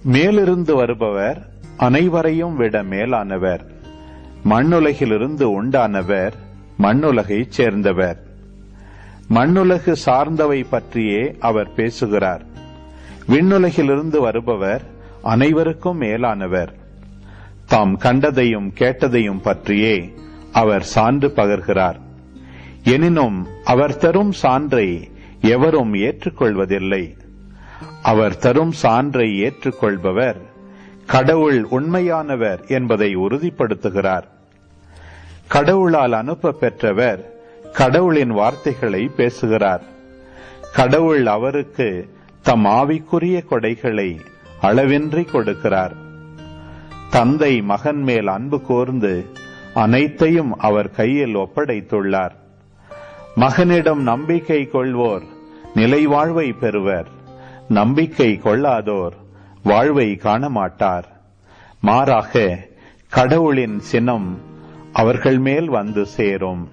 மேலிருந்து வருபவர் அனைவரையும் விட மேலானவர். மண்ணுலகிலிருந்து உண்டானவர், மண்ணுலகைச் சேர்ந்தவர். மண்ணுலகு சார்ந்தவை பற்றியே அவர் பேசுகிறார். விண்ணுலகிலிருந்து வருபவர் அனைவருக்கும் மேலானவர். தாம் கண்டதையும் கேட்டதையும் பற்றியே அவர் சான்று பகர்கிறார். எனினும் அவர் தரும் சான்றை எவரும் ஏற்றுக்கொள்வதில்லை. அவர் தரும் சான்றை ஏற்றுக்கொள்பவர் கடவுள் உண்மையானவர் என்பதை உறுதிப்படுத்துகிறார். கடவுளால் அனுப்ப பெற்றவர் கடவுளின் வார்த்தைகளை பேசுகிறார். கடவுள் அவருக்கு தம் ஆவிக்குரிய கொடைகளை அளவின்றி கொடுக்கிறார். தந்தை மகன் மேல் அன்பு கூர்ந்து அனைத்தையும் அவர் கையில் ஒப்படைத்துள்ளார். மகனிடம் நம்பிக்கை கொள்வோர் நிலை வாழ்வை பெறுவர். நம்பிக்கை கொள்ளாதோர் வாழ்வை காண மாட்டார். மாறாக கடவுளின் சினம் அவர்கள் மேல் வந்து சேரும்.